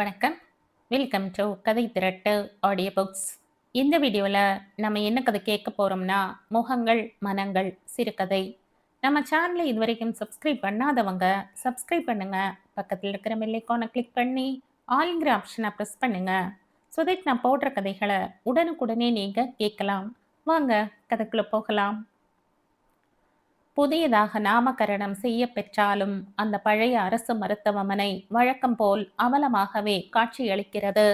வணக்கம். Welcome to கதை திரட்டு audio books. இந்த வீடியோவில் நம்ம என்ன கதை கேட்க போகிறோம்னா, முகங்கள் மனங்கள் சிறுகதை. நம்ம சேனலை இதுவரைக்கும் சப்ஸ்கிரைப் பண்ணாதவங்க சப்ஸ்கிரைப் பண்ணுங்க. பக்கத்தில் இருக்கிற பெல் ஐகானை கிளிக் பண்ணி ஆல்ங்கிற ஆப்ஷனை ப்ரெஸ் பண்ணுங்க. ஸோ தட் நான் போடுற கதைகளை உடனுக்குடனே நீங்கள் கேட்கலாம். வாங்க கதைக்குள்ளே போகலாம். புதியதாக நாமகரணம் செய்ய பெற்றாலும் அந்த பழைய அரசு மருத்துவமனை வழக்கம் போல் அவலமாகவே காட்சியளிக்கிறது.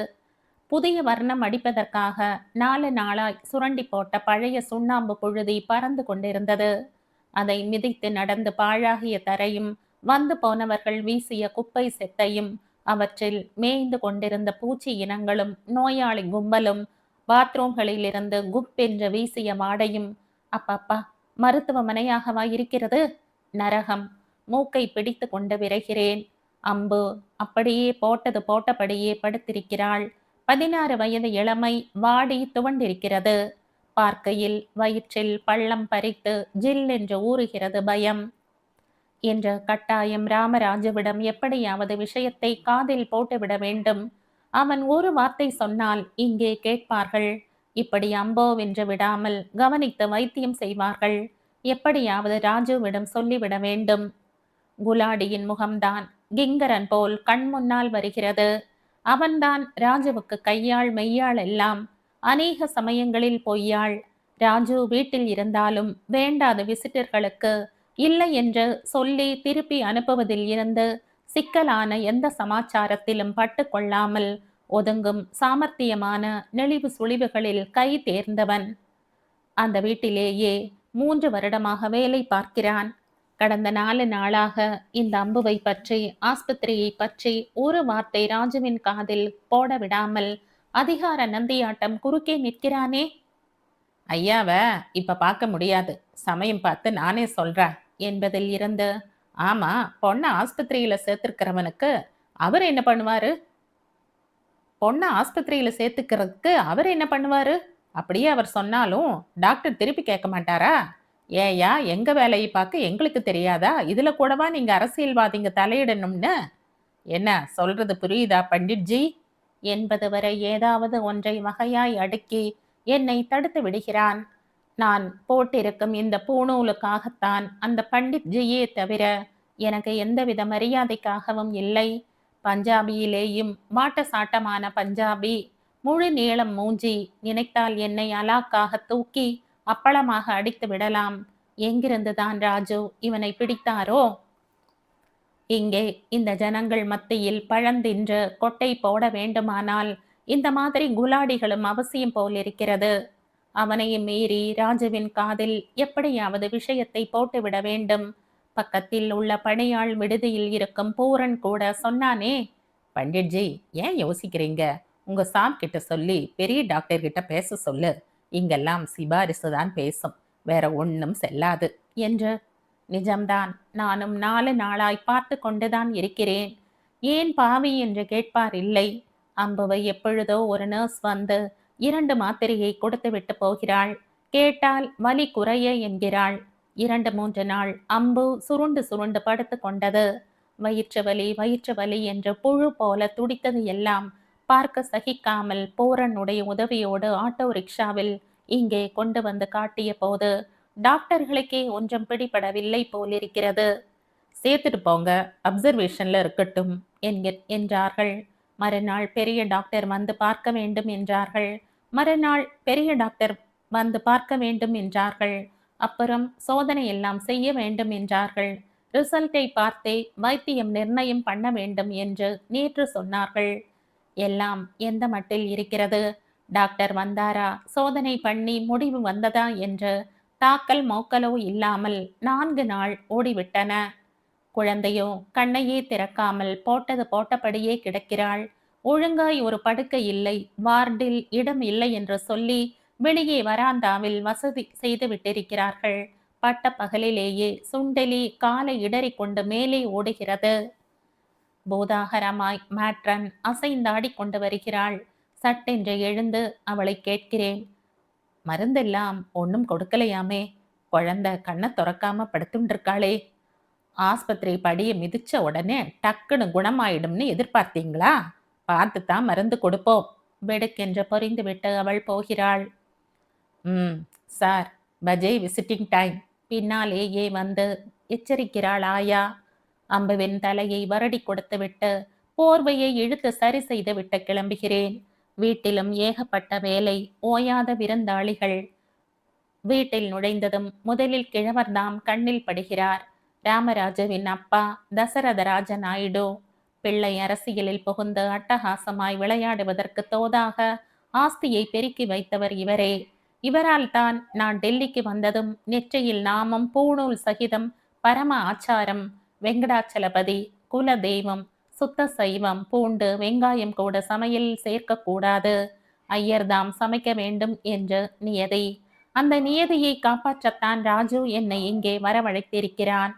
புதிய வர்ணம் அடிப்பதற்காக 4 நாளாய் சுரண்டி போட்ட பழைய சுண்ணாம்பு புழுதி பறந்து கொண்டிருந்தது. அதை மிதித்து நடந்து பாழாகிய தரையும் வந்து போனவர்கள் வீசிய குப்பை செத்தையும் அவற்றில் மேய்ந்து கொண்டிருந்த பூச்சி இனங்களும் நோயாளி கும்பலும் பாத்ரூம்களிலிருந்து குப்பென்று வீசிய வாடையும், அப்பப்பா, மருத்துவமனையாகவா இருக்கிறது? நரகம். மூக்கை பிடித்து கொண்டு விரைகிறேன். அம்பு அப்படியே போட்டது போட்டபடியே படுத்திருக்கிறாள். 16 வயது இளமை வாடி துவண்டிருக்கிறது. பார்க்கையில் வயிற்றில் பள்ளம் பறித்து ஜில் என்று ஊறுகிறது பயம். என்ற கட்டாயம் ராமராஜுவிடம் எப்படியாவது விஷயத்தை காதில் போட்டுவிட வேண்டும். அவன் ஒரு வார்த்தை சொன்னால் இங்கே கேட்பார்கள். இப்படி அம்போவென்று விடாமல் கவனித்து வைத்தியம் செய்வார்கள். எப்படியாவது ராஜுவிடம் சொல்லிவிட வேண்டும். குலாடியின் முகம்தான் கிங்கரன் போல் கண் முன்னால் வருகிறது. அவன்தான் ராஜுவுக்கு கையாள் மெய்யாள் எல்லாம். அநேக சமயங்களில் பொய்யாள். ராஜு வீட்டில் இருந்தாலும் வேண்டாத விசிட்டர்களுக்கு இல்லை என்று சொல்லி திருப்பி அனுப்புவதில் இருந்து சிக்கலான எந்த சமாச்சாரத்திலும் பட்டு கொள்ளாமல் ஒதுங்கும் சாமர்த்தியமான நெளிவு சுழிவுகளில் கை தேர்ந்தவன். அந்த வீட்டிலேயே 3 வருடமாக வேலை பார்க்கிறான். கடந்த 4 நாளாக இந்த அம்புவை பற்றி, ஆஸ்பத்திரியை பற்றி ஒரு வார்த்தை ராஜுவின் காதில் போட விடாமல் அதிகார நந்தியாட்டம் குறுக்கே நிற்கிறானே. ஐயாவ இப்ப பார்க்க முடியாது, சமயம் பார்த்து நானே சொல்றேன் என்பதில் இருந்து, ஆமா, பொண்ணை ஆஸ்பத்திரியில சேர்த்திருக்கிறவனுக்கு அவர் என்ன பண்ணுவாரு? பொண்ணை ஆஸ்பத்திரியில சேர்த்துக்கிறதுக்கு அவர் என்ன பண்ணுவாரு? அப்படியே அவர் சொன்னாலும் டாக்டர் திருப்பி கேட்க மாட்டாரா? ஏயா, எங்க வேலையை பார்க்க எங்களுக்கு தெரியாதா? இதுல கூடவா நீங்க அரசியல்வாதிங்க தலையிடணும்னு? என்ன சொல்றது புரியுதா பண்டிட்ஜி? என்பது வரை ஏதாவது ஒன்றை வகையாய் அடுக்கி என்னை தடுத்து விடுகிறான். நான் போட்டிருக்கும் இந்த பூணூலுக்காகத்தான் அந்த பண்டிட்ஜியே தவிர எனக்கு எந்தவித மரியாதைக்காகவும் இல்லை. பஞ்சாபியிலேயும் வாட்ட சாட்டமான பஞ்சாபி, முழு நீளம் மூஞ்சி, நினைத்தால் என்னை அலாக்காக தூக்கி அப்பளமாக அடித்து விடலாம். எங்கிருந்துதான் ராஜு இவனை பிடித்தாரோ? இங்கே இந்த ஜனங்கள் மத்தியில் பழந்தின்று கொட்டை போட வேண்டுமானால் இந்த மாதிரி குலாடிகளும் அவசியம் போலிருக்கிறது. அவனையும் மீறி ராஜுவின் காதில் எப்படியாவது விஷயத்தை போட்டுவிட வேண்டும். பக்கத்தில் உள்ள பணியாள் விடுதியில் இருக்கும் பூரன் கூட சொன்னானே, பண்டிட்ஜி, ஏன் யோசிக்கிறீங்க? உங்க சாம் கிட்ட சொல்லி பெரிய டாக்டர் கிட்ட பேச சொல்லு. இங்கெல்லாம் சிபாரிசு தான் பேசும், வேற ஒன்றும் செல்லாது என்று. நிஜம்தான். நானும் 4 நாளாய் பார்த்து கொண்டுதான் இருக்கிறேன். ஏன் பாவி என்று கேட்பார் இல்லை. அம்புவை எப்பொழுதோ ஒரு நர்ஸ் வந்து 2 மாத்திரையை கொடுத்து விட்டு போகிறாள். கேட்டால் வலி குறைய என்கிறாள். 2-3 நாள் அம்பு சுருண்டு சுருண்டு படுத்து கொண்டது. வயிற்று வலி என்று புழு போல துடித்தது எல்லாம் பார்க்க சகிக்காமல் பூரனுடைய உதவியோடு ஆட்டோ ரிக்ஷாவில் இங்கே கொண்டு வந்து காட்டிய போது டாக்டர்களுக்கே ஒன்றும் பிடிபடவில்லை போலிருக்கிறது. சேர்த்துட்டு போங்க, அப்சர்வேஷன்ல இருக்கட்டும் என்றார்கள். மறுநாள் பெரிய டாக்டர் வந்து பார்க்க வேண்டும் என்றார்கள். மறுநாள் பெரிய டாக்டர் வந்து பார்க்க வேண்டும் என்றார்கள். அப்புறம் சோதனை எல்லாம் செய்ய வேண்டும் என்றார்கள். ரிசல்ட்டை பார்த்தே வைத்தியம் நிர்ணயம் பண்ண வேண்டும் என்று நேற்று சொன்னார்கள். எல்லாம் எந்த மட்டில் இருக்கிறது? டாக்டர் வந்தாரா, சோதனை பண்ணி முடிவு வந்ததா என்று தாக்கல் மோக்கலோ இல்லாமல் 4 நாள் ஓடிவிட்டன. குழந்தையோ கண்ணையே திறக்காமல் போட்டது போட்டபடியே கிடக்கிறாள். ஒழுங்காய் ஒரு படுக்கை இல்லை, வார்டில் இடம் இல்லை என்று சொல்லி வெளியே வராந்தாவில் வசதி செய்து விட்டிருக்கிறார்கள். பட்ட பகலிலேயே சுண்டெலி காலை இடறி கொண்டு மேலே ஓடுகிறது. போதாகரமாய் மேட்ரன் அசைந்தாடி கொண்டு வருகிறாள். சட்டென்று எழுந்து அவளை கேட்கிறேன், மருந்தெல்லாம் ஒன்றும் கொடுக்கலையாமே? குழந்தை கண்ணை துறக்காம படுத்துட்டு ஆஸ்பத்திரி படியை மிதிச்ச உடனே டக்குன்னு குணமாயிடும்னு எதிர்பார்த்தீங்களா? பார்த்து தான் மருந்து கொடுப்போம். வெடுக்கென்று பொரிந்துவிட்டு அவள் போகிறாள். சார், பஜே விசிட்டிங் டைம். பின்னாலேயே வந்து எச்சரிக்கிறாள் ஆயா. அம்புவின் தலையை வருடி கொடுத்துவிட்டு போர்வையை இழுத்து சரி செய்துவிட்டு கிளம்புகிறேன். வீட்டிலும் ஏகப்பட்ட வேலை, ஓயாத விருந்தாளிகள். வீட்டில் நுழைந்ததும் முதலில் கிழவர்தாம் கண்ணில் படுகிறார். ராமராஜுவின் அப்பா தசரதராஜ நாயுடு. பிள்ளை அரசியலில் புகுந்து அட்டகாசமாய் விளையாடுவதற்கு தோதாக ஆஸ்தியை பெருக்கி வைத்தவர் இவரே. இவரால் தான் நான் டெல்லிக்கு வந்ததும் நெற்றியில் நாமம் பூணூல் சகிதம் பரம ஆச்சாரம், வெங்கடாச்சலபதி, குல தெய்வம், சுத்த சைவம், பூண்டு வெங்காயம் கூட சமையல் சேர்க்கக்கூடாது, ஐயர்தாம் சமைக்க வேண்டும் என்று நியதி. அந்த நியதியை காப்பாற்றத்தான் ராஜு என்னை இங்கே வரவழைத்திருக்கிறான்.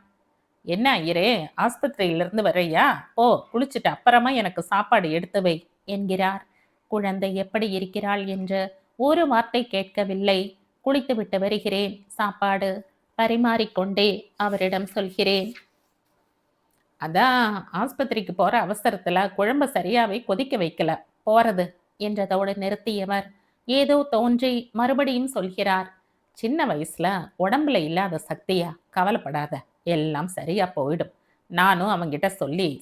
என்ன ஐயரே, ஆஸ்பத்திரியிலிருந்து வரையா? ஓ, குளிச்சுட்டு அப்புறமா எனக்கு சாப்பாடு எடுத்து வை என்கிறார். குழந்தை எப்படி இருக்கிறாள் என்று ஒரு வார்த்தை கேட்கவில்லை. குளித்துவிட்டு வருகிறேன், சாப்பாடு பரிமாறிக்கொண்டே அவரிடம் சொல்கிறேன். அதான் ஆஸ்பத்திரிக்கு போற அவசரத்துல குழம்ப சரியாவே கொதிக்க வைக்கல, போறது என்றதோடு நிறுத்தியவர் ஏதோ தோன்றி மறுபடியும் சொல்கிறார். சின்ன வயசுல உடம்புல இல்லாத சக்தியா, கவலைப்படாத, எல்லாம் சரியா போயிடும். நானும் அவங்கிட்ட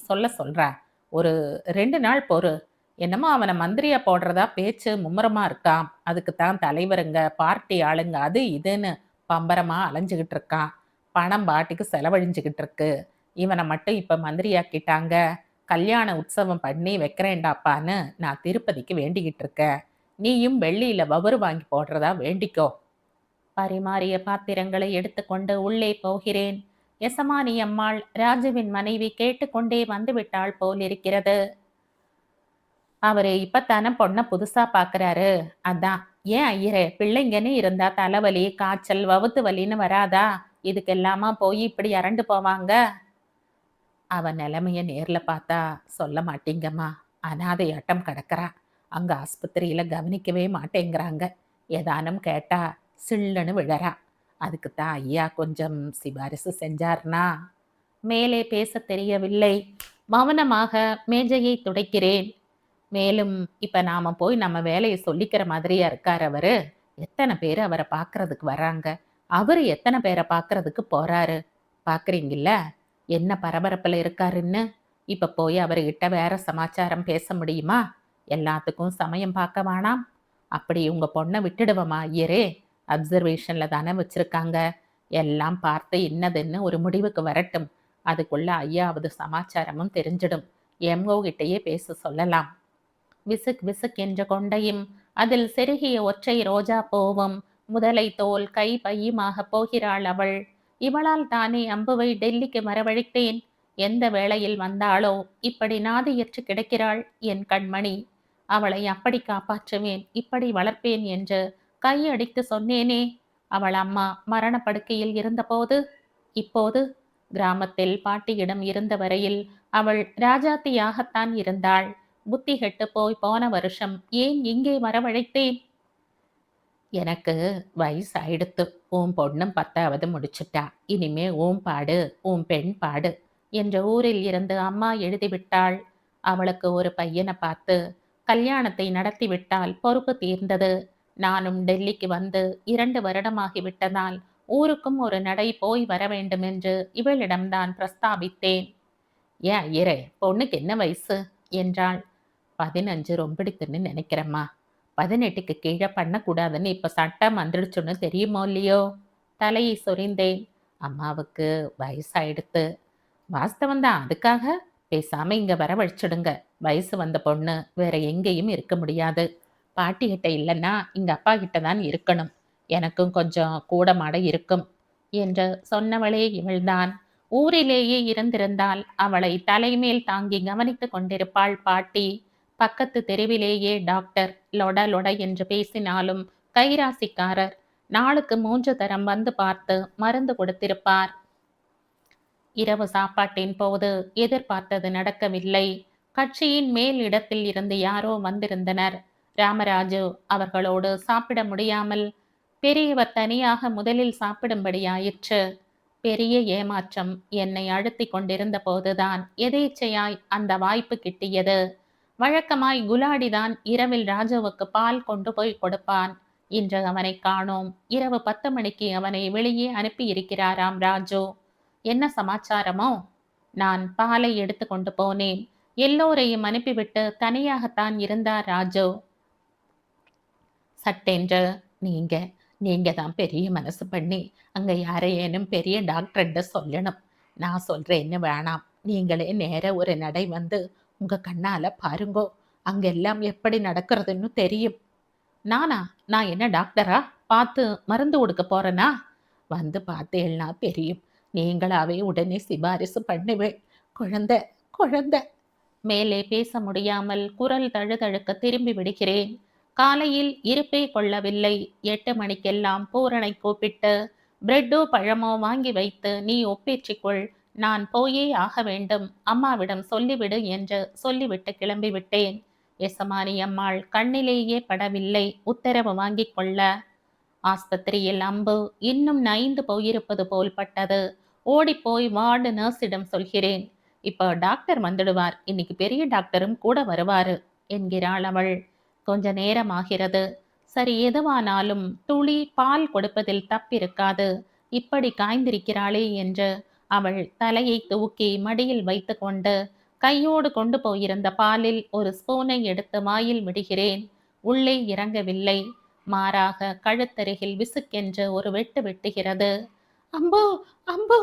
சொல்ல சொல்றேன். ஒரு 2 நாள் பொறு. என்னமோ அவனை மந்திரியா போடுறதா பேச்சு மும்முரமா இருக்கான். அதுக்குத்தான் தலைவருங்க, பார்ட்டி ஆளுங்க, அது இதுன்னு பம்பரமா அலைஞ்சுக்கிட்டு இருக்கான். பணம் பாட்டுக்கு செலவழிஞ்சுக்கிட்டு இருக்கு. இவனை மட்டும் இப்ப மந்திரியாக்கிட்டாங்க. கல்யாண உற்சவம் பண்ணி வைக்கிறேன்டாப்பான்னு நான் திருப்பதிக்கு வேண்டிக்கிட்டு இருக்கேன். நீயும் வெள்ளியில வவுறு வாங்கி போடுறதா வேண்டிக்கோ. பரிமாறிய பாத்திரங்களை எடுத்துக்கொண்டு உள்ளே போகிறேன். எசமானி அம்மாள், ராஜுவின் மனைவி, கேட்டுக்கொண்டே வந்து விட்டாள் போலிருக்கிறது. அவரு இப்பத்தானே பொண்ணை புதுசா பாக்குறாரு, அதான். ஏன் ஐயரே, பிள்ளைங்கன்னு இருந்தா தலைவலி, காய்ச்சல், வவுத்து வலின்னு வராதா? இதுக்கெல்லாமா போய் இப்படி அரண்டு போவாங்க? அவன் நிலைமைய நேர்ல பார்த்தா சொல்ல மாட்டீங்கம்மா. அனாதையாட்டம் கிடக்கிறா. அங்க ஆஸ்பத்திரியில கவனிக்கவே மாட்டேங்கிறாங்க. ஏதானும் கேட்டா சில்லுன்னு விழறா. அதுக்குத்தான் ஐயா கொஞ்சம் சிபாரிசு செஞ்சார்னா. மேலே பேச தெரியவில்லை. மௌனமாக மேஜையை துடைக்கிறேன். மேலும் இப்ப நாம போய் நம்ம வேலையை சொல்லிக்கிற மாதிரியா இருக்கார் அவரு? எத்தனை பேர் அவரை பார்க்கறதுக்கு வராங்க, அவரு எத்தனை பேரை பார்க்கறதுக்கு போறாரு பாக்குறீங்கல்ல? என்ன பரபரப்புல இருக்காருன்னு. இப்ப போய் அவர்கிட்ட வேற சமாச்சாரம் பேச முடியுமா? எல்லாத்துக்கும் சமயம் பார்க்க வேணாம். அப்படி உங்க பொண்ணை விட்டுடுவமா ஐயரே? அப்சர்வேஷன்ல தானே வச்சிருக்காங்க. எல்லாம் பார்த்து இன்னதுன்னு ஒரு முடிவுக்கு வரட்டும். அதுக்குள்ள ஐயாவது சமாச்சாரமும் தெரிஞ்சிடும். எம்ஓ கிட்டயே பேச சொல்லலாம். விசுக் விசுக் என்ற கொண்டையும் அதில் செருகிய ஒற்றை ரோஜா பூவும் முதலை தோல் கை பையுமாக போகிறாள் அவள். இவளால் தானே அம்புவை டெல்லிக்கு வரவழைத்தேன். எந்த வேளையில் வந்தாளோ இப்படி நாதியற்று கிடக்கிறாள் என் கண்மணி. அவளை அப்படி காப்பாற்றுவேன், இப்படி வளர்ப்பேன் என்று கையடித்து சொன்னேனே. அவள் அம்மா மரணப்படுக்கையில் இருந்தபோது. இப்போது கிராமத்தில் பாட்டியிடம் இருந்த வரையில் அவள் ராஜாத்தியாகத்தான் இருந்தாள். புத்தி கெட்டு போன வருஷம் ஏன் இங்கே வரவழைத்தேன்? எனக்கு வயசாயிடுத்து. உன் பொண்ணும் 10வது முடிச்சுட்டா. இனிமே உன் பாடு, உன் பெண் பாடு என்ற ஊரில் இருந்து அம்மா எழுதிவிட்டாள். அவளுக்கு ஒரு பையனை பார்த்து கல்யாணத்தை நடத்திவிட்டால் பொறுப்பு தீர்ந்தது. நானும் டெல்லிக்கு வந்து 2 வருடமாகிவிட்டதால் ஊருக்கும் ஒரு நடை போய் வர வேண்டும் என்று இவளிடம்தான் பிரஸ்தாபித்தேன். ஏன் ஐயரே, பொண்ணுக்கு என்ன வயசு என்றாள். 15 ரொம்பிடுத்துன்னு நினைக்கிறேம்மா. 18க்கு கீழே பண்ணக்கூடாதுன்னு இப்ப சட்டம் வந்துடுச்சுன்னு தெரியுமோ இல்லையோ? தலையை சொரிந்தேன். அம்மாவுக்கு வயசாயிடுத்து. வாஸ்தவந்தான். அதுக்காக பேசாம இங்க வரவழைச்சிடுங்க. வயசு வந்த பொண்ணு வேற எங்கேயும் இருக்க முடியாது. பாட்டிகிட்ட இல்லைன்னா இங்க அப்பா கிட்ட தான் இருக்கணும். எனக்கும் கொஞ்சம் கூட மாட இருக்கும் என்று சொன்னவளே இவள்தான். ஊரிலேயே இருந்திருந்தால் அவளை தலைமேல் தாங்கி கவனித்துக் கொண்டிருப்பாள் பாட்டி. பக்கத்து தெருவிலேயே டாக்டர் லொட லொட என்று பேசினாலும் கைராசிக்காரர். நாளுக்கு 3 தரம் வந்து பார்த்து மருந்து கொடுத்திருப்பார். இரவு சாப்பாட்டின் போது எதிர்பார்த்தது நடக்கவில்லை. கட்சியின் மேல் இடத்தில் இருந்து யாரோ வந்திருந்தனர். ராமராஜு அவர்களோடு சாப்பிட முடியாமல் பெரியவர் தனியாக முதலில் சாப்பிடும்படியாயிற்று. பெரிய ஏமாற்றம். என்னை அழுத்தி கொண்டிருந்த போதுதான் எதேச்சையாய் அந்த வாய்ப்பு கிட்டியது. வழக்கமாய் குலாடிதான் இரவில் ராஜுவுக்கு பால் கொண்டு போய் கொடுப்பான். இன்று அவனை காணோம். இரவு 10 மணிக்கு அவனை வெளியே அனுப்பியிருக்கிறாராம் ராஜு. என்ன சமாச்சாரமோ? நான் பாலை எடுத்து கொண்டு போனேன். எல்லோரையும் அனுப்பிவிட்டு தனியாகத்தான் இருந்தார் ராஜு. சட்டென்று, நீங்க நீங்க தான் பெரிய மனசு பண்ணி அங்க யாரையேனும் பெரிய டாக்டர்கிட்ட சொல்லணும். நான் சொல்றேன்னு வேணாம். நீங்களே நேர ஒரு நடை வந்து உங்க கண்ணால பாருங்கோ. அங்கெல்லாம் எப்படி நடக்கிறதுன்னு தெரியும். நானா? நான் என்ன டாக்டரா? பார்த்து மருந்து கொடுக்க போறேனா? வந்து பார்த்தேன்னா தெரியும். நீங்களாவே உடனே சிபாரிசு பண்ணுவேன். குழந்தை குழந்தை. மேலே பேச முடியாமல் குரல் தழுதழுக்க திரும்பி விடுகிறேன். காலையில் இருப்பே கொள்ளவில்லை. 8 மணிக்கெல்லாம் பூரணை கூப்பிட்டு பிரெட்டோ பழமோ வாங்கி வைத்து நீ ஒப்பேற்றிக்கொள், நான் போயே ஆக வேண்டும், அம்மாவிடம் சொல்லிவிடு என்று சொல்லிவிட்டு கிளம்பிவிட்டேன். எசமானி அம்மாள் கண்ணிலேயே படவில்லை உத்தரவு வாங்கிக் கொள்ள. ஆஸ்பத்திரியில் அம்பு இன்னும் நைந்து போயிருப்பது போல் பட்டது. ஓடிப்போய் வார்டு நர்ஸிடம் சொல்கிறேன். இப்போ டாக்டர் வந்துடுவார், இன்னைக்கு பெரிய டாக்டரும் கூட வருவாரு என்கிறாள் அவள். கொஞ்ச நேரம் ஆகிறது. சரி, எதுவானாலும் துளி பால் கொடுப்பதில் தப்பிருக்காது. இப்படி காய்ந்திருக்கிறாளே என்று அவள் தலையை தூக்கி மடியில் வைத்து கொண்டு கையோடு கொண்டு போயிருந்த பாலில் ஒரு ஸ்பூனை எடுத்து வாயில் விடுகிறேன். உள்ளே இறங்கவில்லை. மாறாக கழுத்தருகில் விசுக்கென்று ஒரு வெட்டு வெட்டுகிறது. அம்போ அம்போ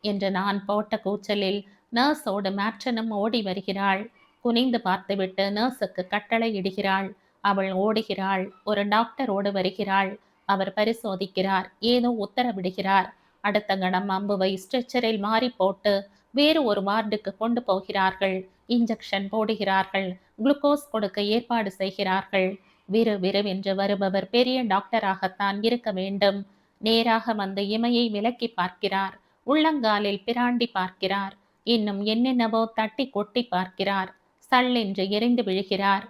என்று நான் போட்ட கூச்சலில் நர்ஸோடு மேட்ரனும் ஓடி வருகிறாள். குனிந்து பார்த்துவிட்டு நர்ஸுக்கு கட்டளை இடுகிறாள். அவள் ஓடுகிறாள். ஒரு டாக்டரோடு வருகிறாள். அவர் பரிசோதிக்கிறார். ஏதோ உத்தரவிடுகிறார். அடுத்த கணம் அம்புவை ஸ்ட்ரெச்சரில் மாறி போட்டு வேறு ஒரு வார்டுக்கு கொண்டு போகிறார்கள். இன்ஜெக்ஷன் போடுகிறார்கள். குளுக்கோஸ் கொடுக்க ஏற்பாடு செய்கிறார்கள். விறுவிறுவென்று வருபவர் பெரிய டாக்டராகத்தான் இருக்க வேண்டும். நேராக வந்து இமையை விலக்கி பார்க்கிறார். உள்ளங்காலில் பிராண்டி பார்க்கிறார். இன்னும் என்னென்னவோ தட்டி கொட்டி பார்க்கிறார். சல்லென்று எரிந்து விழுகிறார்.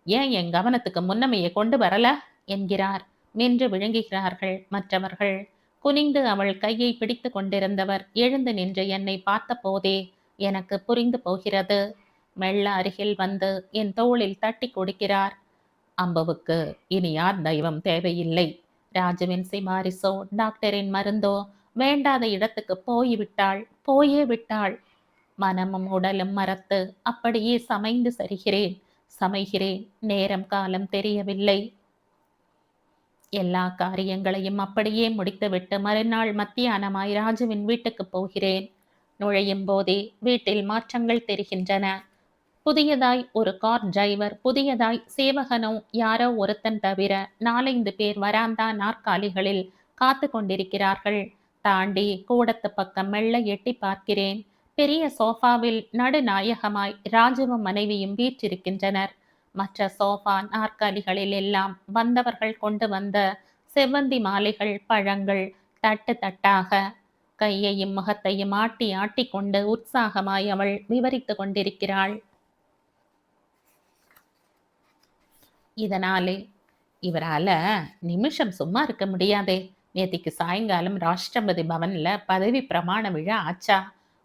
ஏன் என் கவனத்துக்கு முன்னமையை கொண்டு வரல என்கிறார். மென்று விழுங்குகிறார்கள் மற்றவர்கள். குனிந்து அவள் கையை பிடித்து கொண்டிருந்தவர் எழுந்து நின்று என்னை பார்த்த போதே எனக்கு புரிந்து போகிறது. மெல்ல அருகில் வந்து என் தோளில் தட்டி கொடுக்கிறார். அம்புவுக்கு இனி யார் தெய்வம் தேவையில்லை. ராஜுவின் சிபாரிசோ டாக்டரின் மருந்தோ வேண்டாத இடத்துக்கு போய்விட்டாள், போயே விட்டாள். மனமும் உடலும் மறத்து அப்படியே சமைந்து சமைகிறேன். நேரம் காலம் தெரியவில்லை. எல்லா காரியங்களையும் அப்படியே முடித்துவிட்டு மறுநாள் மத்தியானமாய் ராஜுவின் வீட்டுக்கு போகிறேன். நுழையும் போதே வீட்டில் மாற்றங்கள் தெரிகின்றன. புதியதாய் ஒரு கார் டிரைவர், புதியதாய் சேவகனோ யாரோ ஒருத்தன் தவிர 4-5 பேர் வராந்தா நாற்காலிகளில் காத்து கொண்டிருக்கிறார்கள். தாண்டி கூடத்து பக்கம் மெல்ல எட்டி பார்க்கிறேன். பெரிய சோஃபாவில் நடுநாயகமாய் ராஜுவும் மனைவியும் வீற்றிருக்கின்றனர். மற்ற சோஃபா நாற்காலிகளில் எல்லாம் வந்தவர்கள் கொண்டு வந்த செவ்வந்தி மாலைகள், பழங்கள் தட்டு தட்டாக. கையையும் முகத்தையும் ஆட்டி ஆட்டி கொண்டு உற்சாகமாய் அவள் விவரித்து கொண்டிருக்கிறாள். இதனாலே இவரால நிமிஷம் சும்மா இருக்க முடியாதே. நேத்திக்கு சாயங்காலம் ராஷ்டிரபதி பவன்ல பதவி பிரமாண விழா ஆச்சா.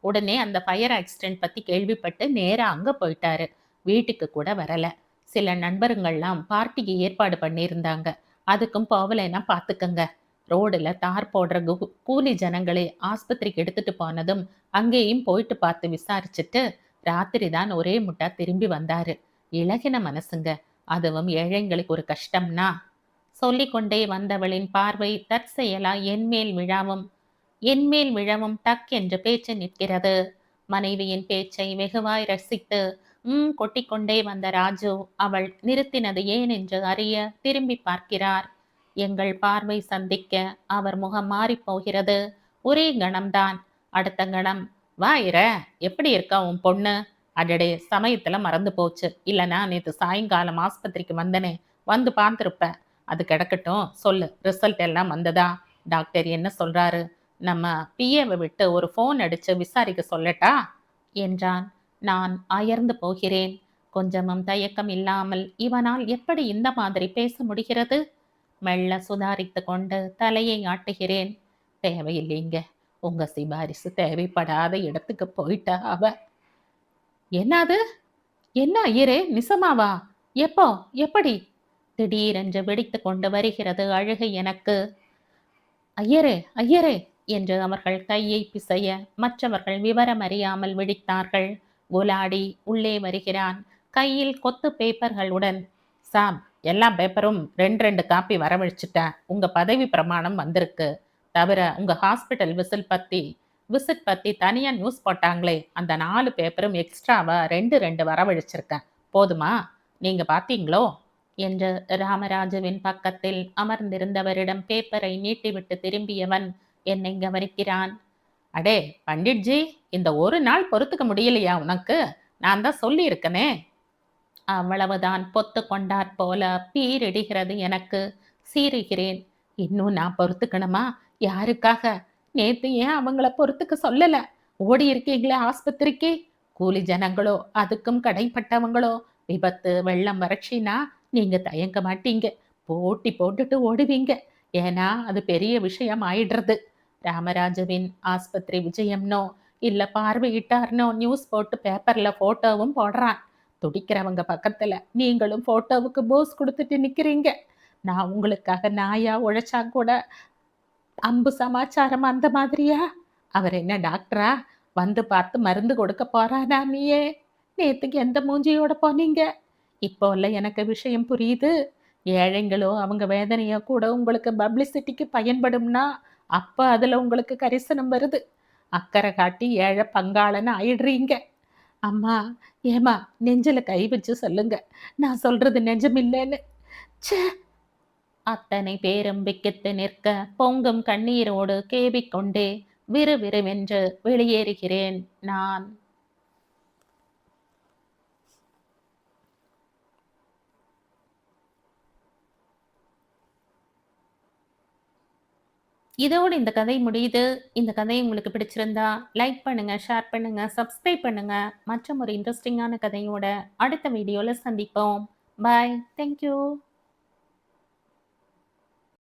உடனே அந்த ஃபயர் ஆக்சிடென்ட் பத்தி கேள்விப்பட்டு நேரா அங்க போயிட்டாரு. வீட்டுக்கு கூட வரல. சில நண்பருங்கள்லாம் பார்ட்டிக்கு ஏற்பாடு பண்ணியிருந்தாங்க. அதுக்கும் போகலைன்னா பார்த்துக்கங்க. ரோடுல தார் போடுற கூலி ஜனங்களே ஆஸ்பத்திரிக்கு எடுத்துட்டு போனதும் அங்கேயும் போயிட்டு பார்த்து விசாரிச்சுட்டு ராத்திரி தான் ஒரே முட்டா திரும்பி வந்தாரு. இளகின மனசுங்க. அதுவும் ஏழைங்களுக்கு ஒரு கஷ்டம்னா. சொல்லிக்கொண்டே வந்தவளின் பார்வை தற்செயலா என்மேல் விழவும் டக் என்று பேச்சு நிற்கிறது. மனைவியின் பேச்சை வெகுவாய் ரசித்து கொட்டிக்கொண்டே வந்த ராஜு அவள் நிறுத்தினது ஏன் என்று அறிய திரும்பி பார்க்கிறார். எங்கள் பார்வை சந்திக்க அவர் முகம் மாறி போகிறது. ஒரே கணம்தான். அடுத்த கணம், வாயிர எப்படி இருக்கா உன் பொண்ணு? அடடே, சமயத்துல மறந்து போச்சு. இல்லைனா நேற்று சாயங்காலம் ஆஸ்பத்திரிக்கு வந்தனே, வந்து பார்த்துருப்ப. அது கிடக்கட்டும், சொல்லு, ரிசல்ட் எல்லாம் வந்ததா? டாக்டர் என்ன சொல்றாரு? நம்ம பிஏவை விட்டு ஒரு ஃபோன் அடிச்சு விசாரிக்க சொல்லட்டா என்றான். நான் அயர்ந்து போகிறேன். கொஞ்சமும் தயக்கம் இல்லாமல் இவனால் எப்படி இந்த மாதிரி பேச முடிகிறது? மெல்ல சுதாரித்து கொண்டு தலையை ஆட்டுகிறேன். தேவையில்லைங்க, உங்க சிபாரிசு தேவைப்படாத இடத்துக்கு போயிட்டா அவ. என்னது? என்ன ஐயரே, நிசமாவா? எப்போ? எப்படி? திடீரென்று வெடித்துக் கொண்டு வருகிறது அழுகை எனக்கு. ஐயரே, ஐயரே என்று அவர்கள் கையை பிசைய மற்றவர்கள் விவரம் அறியாமல் விழித்தார்கள். குலாடி உள்ளே வருகிறான், கையில் கொத்து பேப்பர்களுடன். சாம், எல்லா பேப்பரும் 2 காப்பி வரவழைச்சிட்டேன். உங்க பதவி பிரமாணம் வந்திருக்கு. தவிர உங்க ஹாஸ்பிட்டல் விசிட் பத்தி தனியா நியூஸ் போட்டாங்களே, அந்த 4 பேப்பரும் எக்ஸ்ட்ராவா 2 வரவழைச்சிருக்கேன். போதுமா? நீங்க பாத்தீங்களோ என்று ராமராஜுவின் பக்கத்தில் அமர்ந்திருந்தவரிடம் பேப்பரை நீட்டிவிட்டு திரும்பியவன் என்னை கவனிக்கிறான். அடே பண்டிட்ஜி, இந்த ஒரு நாள் பொறுத்துக்க முடியலையா உனக்கு? நான் தான் சொல்லி இருக்கனே. அவ்வளவுதான், பொத்து கொண்டாற் போல பீரிடுகிறது எனக்கு. சீறுகிறேன். இன்னும் நான் பொறுத்துக்கணுமா? யாருக்காக? நேத்து ஏன் அவங்கள பொறுத்துக்க சொல்லல? ஓடி இருக்கீங்களே ஆஸ்பத்திரிக்கு. கூலி ஜனங்களோ, அதுக்கும் கடைப்பட்டவங்களோ, விபத்து வெள்ளம் வறட்சினா நீங்க தயங்க மாட்டீங்க. போட்டி போட்டுட்டு ஓடுவீங்க. ஏன்னா அது பெரிய விஷயம் ஆயிடுறது. ராமராஜுவின் ஆஸ்பத்திரி விஜயம்னோ இல்ல பார்வையிட்டார்னோ நியூஸ் போட்டு பேப்பர்ல போட்டோவும் போடுறான். துடிக்கிறவங்க பக்கத்துல நீங்களும் போட்டோவுக்கு போஸ் கொடுத்துட்டு நிக்கிறீங்க. நான் உங்களுக்காக நாயா உழைச்சா கூட அம்பு சமாச்சாரம் அந்த மாதிரியா? அவர் என்ன டாக்டரா? வந்து பார்த்து மருந்து கொடுக்க போறானா? நீயே நேத்துக்கு எந்த மூஞ்சியோட போனீங்க? இப்போ இல்ல எனக்கு விஷயம் புரியுது. ஏழைங்களோ அவங்க வேதனையோ கூட உங்களுக்கு பப்ளிசிட்டிக்கு பயன்படும்னா அப்ப அதுல உங்களுக்கு கரிசனம் வருது. அக்கறை காட்டி ஏழை பங்காளன்னு ஆயிடுறீங்க. அம்மா, ஏம்மா, நெஞ்சில கை வச்சு சொல்லுங்க, நான் சொல்றது நெஜமில்லைன்னு. ச்சே! அத்தனை பேரும் விக்கித்து நிற்க பொங்கும் கண்ணீரோடு கேவிக்கொண்டே விறுவிறுவென்று வெளியேறுகிறேன் நான். இதோடு இந்த கதை முடியுது. இந்த கதை உங்களுக்கு பிடிச்சிருந்தா லைக் பண்ணுங்க, ஷேர் பண்ணுங்க, சப்ஸ்கிரைப் பண்ணுங்க. மற்றும் ஒரு இன்ட்ரெஸ்டிங்கான கதையோட அடுத்த வீடியோல சந்திப்போம். பாய். Thank you.